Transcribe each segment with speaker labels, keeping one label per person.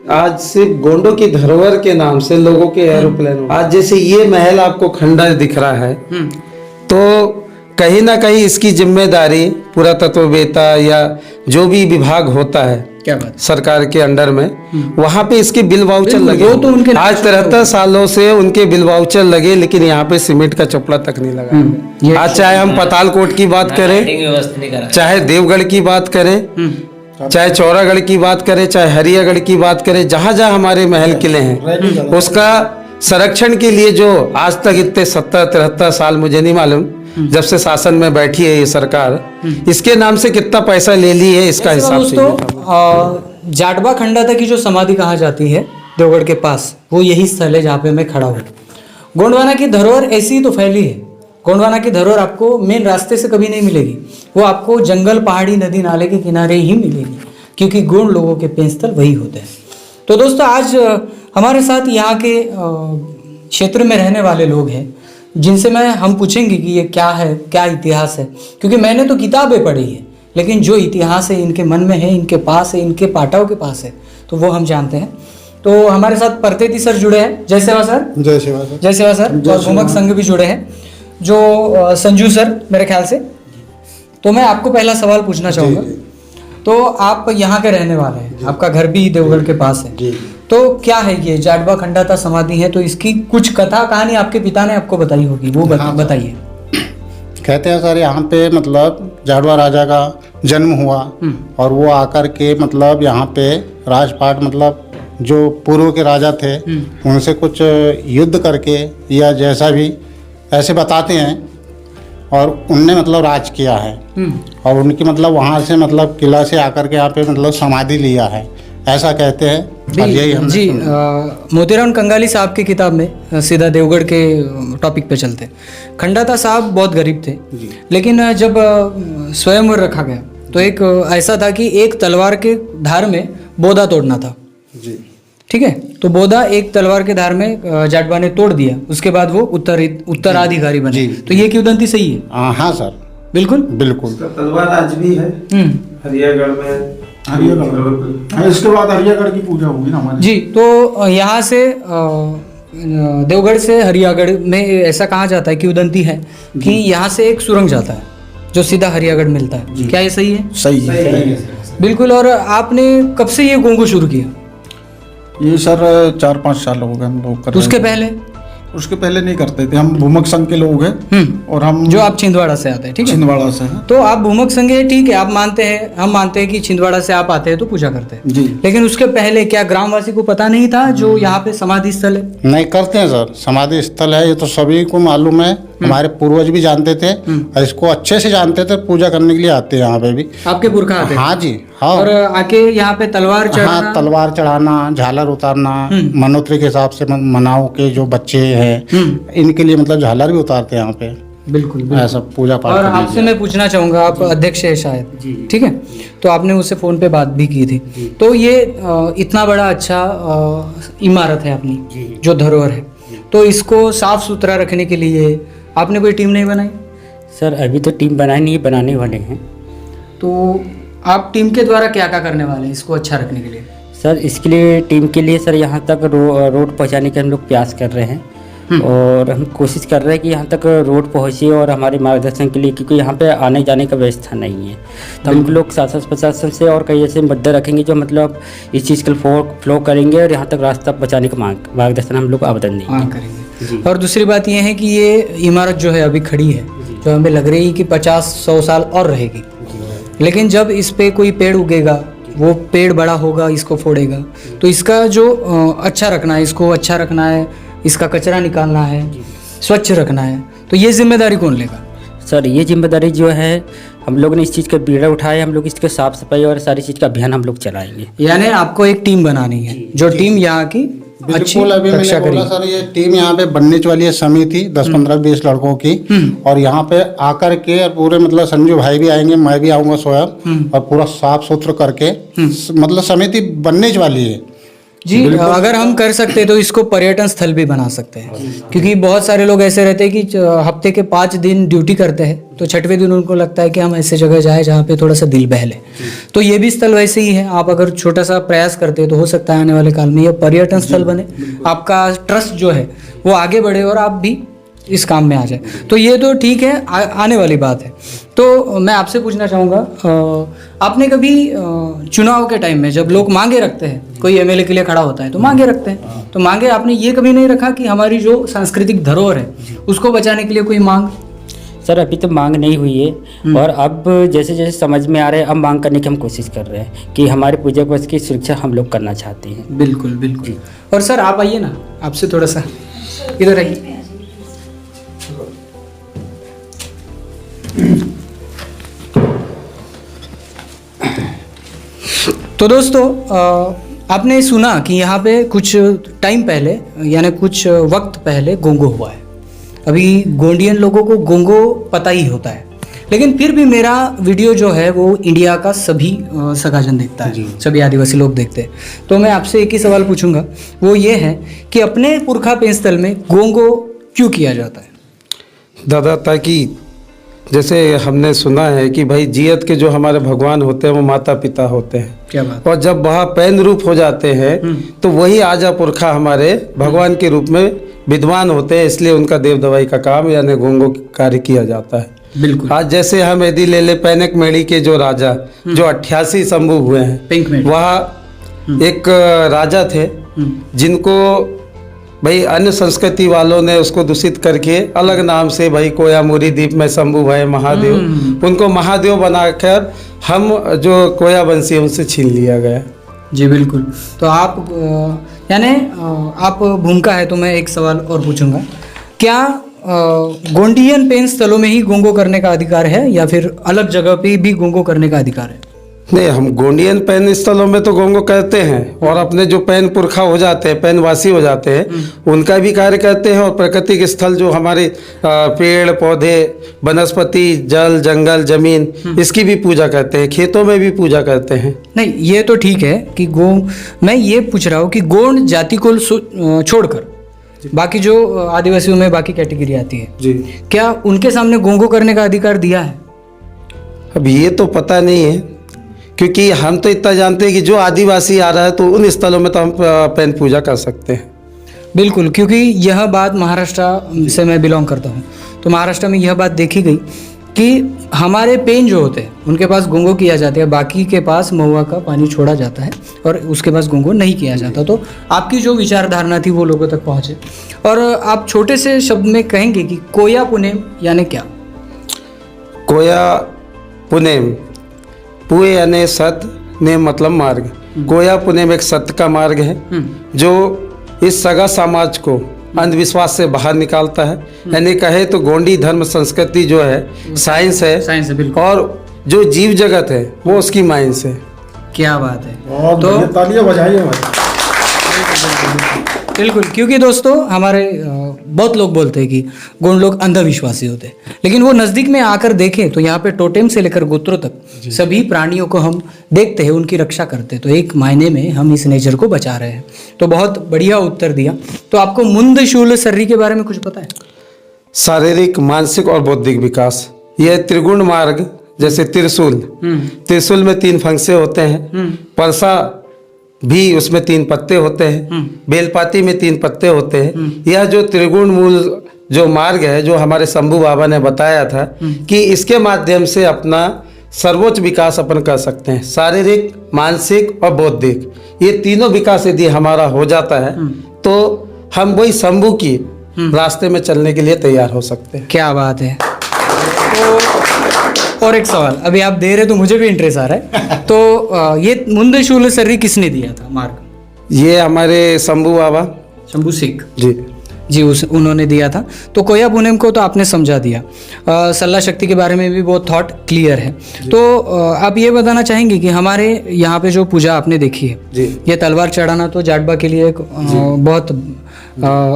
Speaker 1: आज सिर्फ गोंडों की धरोहर के नाम से लोगों के एरोप्लेन, आज जैसे ये महल आपको खंडर दिख रहा है, तो कहीं ना कहीं इसकी जिम्मेदारी पुरातत्ववेत्ता या जो भी विभाग होता है,
Speaker 2: क्या बात,
Speaker 1: सरकार के अंडर में, वहां पे इसके बिल वाउचर लगे।
Speaker 2: वो तो उनके
Speaker 1: आज 73 सालों से उनके बिल वाउचर लगे, लेकिन यहाँ पे सीमेंट का चपड़ा तक नहीं लगा। आज चाहे हम पतालकोट की बात करें, चाहे देवगढ़ की बात करें, चाहे चौरागढ़ की बात करें, चाहे हरियागढ़ की बात करें, जहां जहां हमारे महल किले हैं, उसका संरक्षण के लिए जो आज तक इतने 70-73 साल, मुझे नहीं मालूम जब से शासन में बैठी है ये सरकार, इसके नाम से कितना पैसा ले ली है, इसका हिसाब से।
Speaker 2: जाटवा खंडाता की जो समाधि कहा जाती है देवगढ़ के पास, वो यही स्थल है जहाँ पे मैं खड़ा हूँ। गोंडवाना की धरोहर ऐसी ही तो फैली है। गोंडवाना की धरोहर आपको मेन रास्ते से कभी नहीं मिलेगी, वो आपको जंगल, पहाड़ी, नदी नाले के किनारे ही मिलेगी, क्योंकि गोंड लोगों के पेंस्थल वही होते हैं। तो दोस्तों, आज हमारे साथ यहाँ के क्षेत्र में रहने वाले लोग हैं, जिनसे हम पूछेंगे कि ये क्या है, क्या इतिहास है, क्योंकि मैंने तो किताबें पढ़ी है, लेकिन जो इतिहास है इनके मन में है, इनके पास है, इनके पाटाओं के पास है, तो वो हम जानते हैं। तो हमारे साथ परतेती सर जुड़े हैं। जय सेवा सर।
Speaker 3: जय सेवा सर।
Speaker 2: जय सेवा सर। और भूमक संघ भी जुड़े हैं, जो संजू सर मेरे ख्याल से। तो मैं आपको पहला सवाल पूछना चाहूँगा। तो आप यहाँ के रहने वाले हैं, आपका घर भी देवगढ़ के पास है, तो क्या है ये जाटवा खंडाता समाधि है, तो इसकी कुछ कथा कहानी आपके पिता ने आपको बताई होगी, वो बताइए।
Speaker 3: कहते हैं सर, यहाँ पे मतलब जाटवा राजा का जन्म हुआ और वो आकर के मतलब यहाँ पे राजपाट, मतलब जो पूर्व के राजा थे उनसे कुछ युद्ध करके या जैसा भी ऐसे बताते हैं, और उनने मतलब राज किया है, और उनकी मतलब वहाँ से मतलब किला से आकर के यहाँ पे मतलब समाधि लिया है, ऐसा कहते हैं।
Speaker 2: जी, मोतीराम कंगाली साहब की किताब में सीधा देवगढ़ के टॉपिक पे चलते। खंडाता साहब बहुत गरीब थे, लेकिन जब स्वयंवर रखा गया तो एक ऐसा था कि एक तलवार के धार में बोधा तोड़ना था।
Speaker 3: जी,
Speaker 2: ठीक है, तो बोधा एक तलवार के धार में जाटवा ने तोड़ दिया, उसके बाद वो उत्तराधिकारी बने। तो ये किंवदंती सही है?
Speaker 3: हाँ सर, बिल्कुल बिल्कुल।
Speaker 1: तलवार आज भी है हरियागढ़ में,
Speaker 3: इसके बाद हरियागढ़ की पूजा होगी ना हमारी।
Speaker 2: जी, तो यहाँ से देवगढ़ से हरियागढ़ में ऐसा कहा जाता है, किंवदंती है कि यहाँ से एक सुरंग जाता है जो सीधा हरियागढ़ मिलता है। क्या ये सही है?
Speaker 3: सही है,
Speaker 2: बिल्कुल। और आपने कब से ये गोंगो शुरू किया?
Speaker 3: ये सर 4-5 साल हो गए हम लोग कर।
Speaker 2: उसके पहले
Speaker 3: नहीं करते थे, हम भूमक संघ के लोग हैं, और हम
Speaker 2: जो आप छिंदवाड़ा से आते हैं, ठीक है?
Speaker 3: छिंदवाड़ा से हैं।
Speaker 2: तो आप भूमक संघ है, ठीक है, आप मानते हैं, हम मानते हैं कि छिंदवाड़ा से आप आते हैं तो पूजा करते हैं
Speaker 3: जी।
Speaker 2: लेकिन उसके पहले क्या ग्रामवासी को पता नहीं था जो यहाँ पे समाधि स्थल है?
Speaker 3: नहीं, करते हैं सर, समाधि स्थल है, ये तो सभी को मालूम है, हमारे पूर्वज भी जानते थे और इसको अच्छे से जानते थे, पूजा करने के लिए आते हैं यहाँ पे भी।
Speaker 2: आपके पुरखा आते?
Speaker 3: हाँ जी, हाँ।
Speaker 2: और आके यहाँ पे तलवार चढ़ाना?
Speaker 3: हाँ, तलवार चढ़ाना, झालर उतारना, मनोत्री के हिसाब से मनाओ के जो बच्चे हैं इनके लिए मतलब झालर भी उतारते हैं यहाँ पे।
Speaker 2: बिल्कुल,
Speaker 3: ऐसा पूजा पाठ।
Speaker 2: और आपसे मैं पूछना चाहूँगा, आप अध्यक्ष है शायद, ठीक है, तो आपने उससे फ़ोन पे बात भी की थी, तो ये इतना बड़ा अच्छा इमारत है अपनी जो धरोहर है, तो इसको साफ सुथरा रखने के लिए आपने कोई टीम नहीं बनाई?
Speaker 4: सर अभी तो टीम बनाई नहीं, बनाने वाले हैं।
Speaker 2: तो आप टीम के द्वारा क्या क्या करने वाले हैं इसको अच्छा रखने के लिए?
Speaker 4: सर इसके लिए टीम के लिए सर यहाँ तक रोड पहुँचाने के हम लोग प्रयास कर रहे हैं, और हम कोशिश कर रहे हैं कि यहाँ तक रोड पहुँचे और हमारे मार्गदर्शन के लिए, क्योंकि यहाँ पे आने जाने का व्यवस्था नहीं है, तो हम लोग शासन प्रशासन से और कई ऐसे मुद्दे रखेंगे जो मतलब इस चीज़ का फ्लो करेंगे, और यहाँ तक रास्ता बचाने का मार्गदर्शन हम लोग आवेदन
Speaker 2: देंगे। और दूसरी बात यह है कि ये इमारत जो है अभी खड़ी है, जो हमें लग रही है कि 50-100 साल और रहेगी, लेकिन जब इस पे कोई पेड़ उगेगा, वो पेड़ बड़ा होगा, इसको फोड़ेगा, तो इसका जो अच्छा रखना है, इसको अच्छा रखना है, इसका कचरा निकालना है, स्वच्छ रखना है, तो ये जिम्मेदारी कौन लेगा?
Speaker 4: सर ये जिम्मेदारी जो है हम लोग ने इस चीज़ का बीड़ा उठाया, हम लोग इसके साफ सफाई और सारी चीज़ का अभियान हम लोग चलाएंगे।
Speaker 2: यानी आपको एक टीम बनानी है जो टीम यहाँ की
Speaker 3: बिल्कुल। अभी मैंने बोला सर, ये टीम यहाँ पे बनने वाली है, समिति 10-15-20 लड़कों की, और यहाँ पे आकर के और पूरे मतलब संजू भाई भी आएंगे, मैं भी आऊँगा स्वयं, और पूरा साफ सुथरा करके मतलब समिति बनने वाली है,
Speaker 2: जी अगर हम कर सकते तो इसको पर्यटन स्थल भी बना सकते हैं, क्योंकि बहुत सारे लोग ऐसे रहते हैं कि हफ्ते के 5 दिन ड्यूटी करते हैं, तो 6वें दिन उनको लगता है कि हम ऐसे जगह जाए जहाँ पे थोड़ा सा दिल बहले। तो ये भी स्थल वैसे ही है, आप अगर छोटा सा प्रयास करते हैं तो हो सकता है आने वाले काल में ये पर्यटन स्थल बने, आपका ट्रस्ट जो है वो आगे बढ़े और आप भी इस काम में आ जाए। तो ये तो ठीक है, आने वाली बात है। तो मैं आपसे पूछना चाहूँगा, आपने कभी चुनाव के टाइम में जब लोग मांगे रखते हैं, कोई एमएलए के लिए खड़ा होता है तो मांगे रखते हैं, तो मांगे आपने ये कभी नहीं रखा कि हमारी जो सांस्कृतिक धरोहर है उसको बचाने के लिए कोई मांग?
Speaker 4: सर अभी तो मांग नहीं हुई है, और अब जैसे जैसे समझ में आ रहा है अब मांग करने की हम कोशिश कर रहे हैं कि हमारे पूजा पर्व की सुरक्षा हम लोग करना चाहते हैं।
Speaker 2: बिल्कुल बिल्कुल। और सर आप आइए ना, आपसे थोड़ा सा इधर आइए। तो दोस्तों आपने सुना कि यहाँ पे कुछ टाइम पहले यानी कुछ वक्त पहले गोंगो हुआ है। अभी गोंडियन लोगों को गोंगो पता ही होता है, लेकिन फिर भी मेरा वीडियो जो है वो इंडिया का सभी सगाजन देखता है, सभी आदिवासी लोग देखते हैं। तो मैं आपसे एक ही सवाल पूछूंगा, वो ये है कि अपने पुरखा पेंस्थल में गोंगो क्यों किया जाता है?
Speaker 1: दादा, ताकि जैसे हमने सुना है कि भाई जियत के जो हमारे भगवान होते हैं वो माता पिता होते हैं।
Speaker 2: क्या बात।
Speaker 1: और जब वह पैन रूप हो जाते हैं तो वही आजा पुरखा हमारे भगवान के रूप में विद्वान होते हैं, इसलिए उनका देव दवाई का काम यानी गोंगो कार्य किया जाता है।
Speaker 2: बिल्कुल।
Speaker 1: आज जैसे हम यदि ले ले पैनक मेड़ी के जो राजा जो 88 शंभु हुए हैं, वह एक राजा थे जिनको भाई अन्य संस्कृति वालों ने उसको दूषित करके अलग नाम से भाई कोयामुरी द्वीप में शंभु भाई महादेव, उनको महादेव बनाकर हम जो कोया वंशी उनसे छीन लिया गया।
Speaker 2: जी बिल्कुल। तो आप यानी आप भूमिका है, तो मैं एक सवाल और पूछूंगा, क्या गोंडियन पेन स्थलों में ही गोंगो करने का अधिकार है या फिर अलग जगह पे भी गोंगो करने का अधिकार है?
Speaker 1: नहीं, हम गोंडियन पैन स्थलों में तो गोंगो करते हैं, और अपने जो पैन पुरखा हो जाते हैं, पैनवासी हो जाते हैं, उनका भी कार्य करते हैं। और प्राकृतिक स्थल जो हमारे पेड़ पौधे वनस्पति जल जंगल जमीन, इसकी भी पूजा करते हैं, खेतों में भी पूजा करते हैं।
Speaker 2: नहीं, ये तो ठीक है कि मैं ये पूछ रहा हूँ कि गोंड जाति को छोड़कर बाकी जो आदिवासियों में बाकी कैटेगरी आती है
Speaker 1: जी,
Speaker 2: क्या उनके सामने गोंगो करने का अधिकार दिया है?
Speaker 1: अब ये तो पता नहीं है, क्योंकि हम तो इतना जानते हैं कि जो आदिवासी आ रहा है तो उन स्थलों में तो हम पैन पूजा कर सकते हैं।
Speaker 2: बिल्कुल, क्योंकि यह बात महाराष्ट्र से मैं बिलोंग करता हूँ, तो महाराष्ट्र में यह बात देखी गई कि हमारे पेन जो होते हैं उनके पास गोंगो किया जाता है, बाकी के पास महुआ का पानी छोड़ा जाता है और उसके पास गोंगो नहीं किया जाता। तो आपकी जो विचारधारणा थी वो लोगों तक पहुँचे। और आप छोटे से शब्द में कहेंगे कि कोया पुनेम यानी क्या?
Speaker 1: कोया पुनेम, पुए यानी सत, नेम मतलब मार्ग। कोया पुनेम एक सत्य का मार्ग है जो इस सगा समाज को अंधविश्वास से बाहर निकालता है। यानी कहे तो गोंडी धर्म संस्कृति जो है साइंस है
Speaker 2: बिल्कुल,
Speaker 1: और जो जीव जगत है वो उसकी माइंस है।
Speaker 2: क्या बात है।
Speaker 3: तो तालियां बजाइए
Speaker 2: बिल्कुल, क्योंकि दोस्तों हमारे बहुत लोग बोलते हैं कि गोंड लोग अंधविश्वासी होते हैं, लेकिन वो नज़दीक में आकर देखें तो यहाँ पे टोटेम से लेकर गोत्रों तक सभी प्राणियों को हम देखते हैं, उनकी रक्षा करते हैं। तो एक मायने में हम इस नेचर को बचा रहे हैं। तो बहुत बढ़िया उत्तर दिया। तो आपको मुंद शूल सर्री के बारे में कुछ पता है?
Speaker 1: शारीरिक मानसिक और बौद्धिक विकास, यह त्रिगुण मार्ग, जैसे त्रिशूल में 3 फंक्से होते हैं, परसा भी उसमें 3 पत्ते होते हैं, बेलपाती में 3 पत्ते होते हैं। यह जो त्रिगुण मूल जो मार्ग है जो हमारे शंभू बाबा ने बताया था कि इसके माध्यम से अपना सर्वोच्च विकास अपन कर सकते हैं। शारीरिक मानसिक और बौद्धिक, ये तीनों विकास यदि हमारा हो जाता है तो हम वही शंभू की रास्ते में चलने के लिए तैयार हो सकते हैं।
Speaker 2: क्या बात है। तो और एक सवाल, अभी आप दे रहे तो मुझे भी इंटरेस्ट आ रहा है। तो ये मुंद शूल सर्री किसने दिया था मार्ग?
Speaker 1: ये हमारे शंभू बाबा,
Speaker 2: शंभू सिख
Speaker 1: जी
Speaker 2: उन्होंने दिया था। तो कोया पुनेम को तो आपने समझा दिया। सल्ला शक्ति के बारे में भी बहुत थॉट क्लियर है। तो आप ये बताना चाहेंगे कि हमारे यहाँ पे जो पूजा आपने देखी है
Speaker 1: जी,
Speaker 2: ये तलवार चढ़ाना तो जाटबा के लिए एक बहुत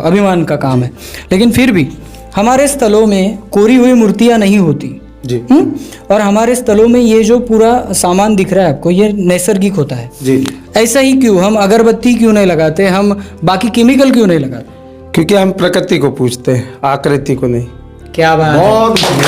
Speaker 2: अभिमान का काम है, लेकिन फिर भी हमारे स्थलों में कोरी हुई मूर्तियाँ नहीं होती,
Speaker 1: जी
Speaker 2: और हमारे स्थलों में ये जो पूरा सामान दिख रहा है आपको, ये नैसर्गिक होता है।
Speaker 1: जी।
Speaker 2: ऐसा ही क्यों? हम अगरबत्ती क्यों नहीं लगाते? हम बाकी केमिकल क्यों नहीं लगाते?
Speaker 1: क्योंकि हम प्रकृति को पूजते हैं, आकृति को नहीं।
Speaker 2: क्या बात है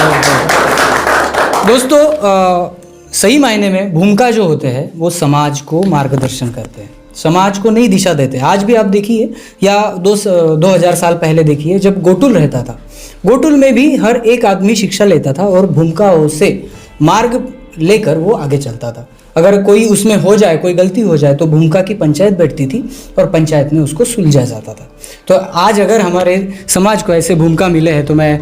Speaker 2: दोस्तों। सही मायने में भूमिका जो होते हैं वो समाज को मार्गदर्शन करते हैं, समाज को नई दिशा देते हैं। आज भी आप देखिए या 2000 साल पहले देखिए, जब गोटुल रहता था, गोटुल में भी हर एक आदमी शिक्षा लेता था और भूमिकाओं से मार्ग लेकर वो आगे चलता था। अगर कोई उसमें हो जाए, कोई गलती हो जाए, तो भूमिका की पंचायत बैठती थी और पंचायत में उसको सुलझा जाता था। तो आज अगर हमारे समाज को ऐसे भूमिका मिले हैं तो मैं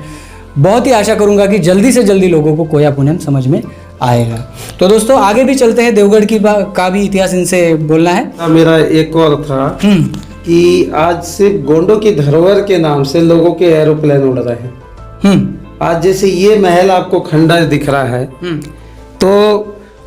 Speaker 2: बहुत ही आशा करूंगा कि जल्दी से जल्दी लोगों को कोया पुनम समझ में आएगा। तो दोस्तों आगे भी चलते हैं, देवगढ़ का भी इतिहास इनसे बोलना है।
Speaker 1: मेरा एक और था कि आज सिर्फ गोंडों की धरोहर के नाम से लोगों के एरोप्लेन उड़ रहे हैं। आज जैसे ये महल आपको खंडर दिख रहा है, तो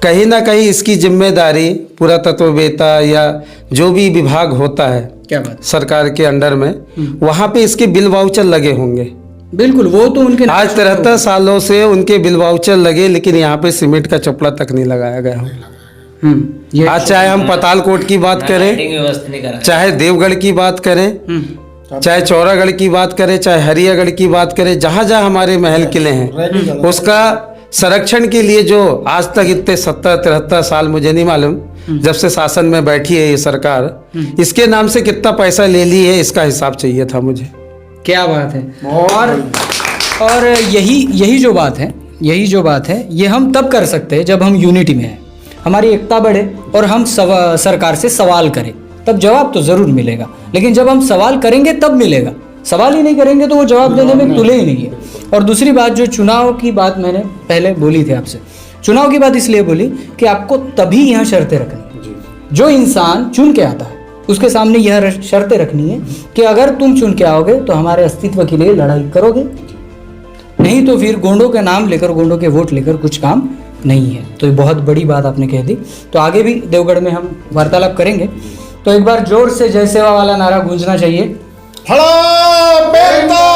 Speaker 1: कहीं ना कहीं इसकी जिम्मेदारी पुरातत्ववेत्ता या जो भी विभाग होता है,
Speaker 2: क्या बात,
Speaker 1: सरकार के अंडर में, वहां पे इसके बिल वाउचर लगे होंगे।
Speaker 2: बिल्कुल, वो तो उनके
Speaker 1: आज 73 सालों से उनके बिल वाउचर लगे, लेकिन यहाँ पे सीमेंट का चपला तक नहीं लगाया गया। आज चाहे हम पतालकोट की बात करें, चाहे देवगढ़ की बात करें, चाहे चौरागढ़ की बात करें, चाहे हरियागढ़ की बात करें, जहाँ जहाँ हमारे महल किले हैं, उसका संरक्षण के लिए जो आज तक इतने 70-73 साल, मुझे नहीं मालूम जब से शासन में बैठी है ये सरकार, इसके नाम से कितना पैसा ले ली है, इसका हिसाब चाहिए था मुझे।
Speaker 2: क्या बात है। और यही जो बात है, ये हम तब कर सकते हैं जब हम यूनिटी में हैं, हमारी एकता बढ़े और हम सरकार से सवाल करें, तब जवाब तो जरूर मिलेगा। लेकिन जब हम सवाल करेंगे तब मिलेगा, सवाल ही नहीं करेंगे तो वो जवाब देने में तुले ही नहीं है। और दूसरी बात, जो चुनाव की बात मैंने पहले बोली थी आपसे, चुनाव की बात इसलिए बोली कि आपको तभी यहाँ शर्तें रखनी, जो इंसान चुन के आता है उसके सामने यह शर्तें रखनी है कि अगर तुम चुन के आओगे तो हमारे अस्तित्व के लिए लड़ाई करोगे, नहीं तो फिर गोंडों के नाम लेकर, गोंडों के वोट लेकर कुछ काम नहीं है। तो ये बहुत बड़ी बात आपने कह दी। तो आगे भी देवगढ़ में हम वार्तालाप करेंगे। तो एक बार जोर से जय सेवा वाला नारा गूंजना चाहिए।
Speaker 3: हड़ा बेटा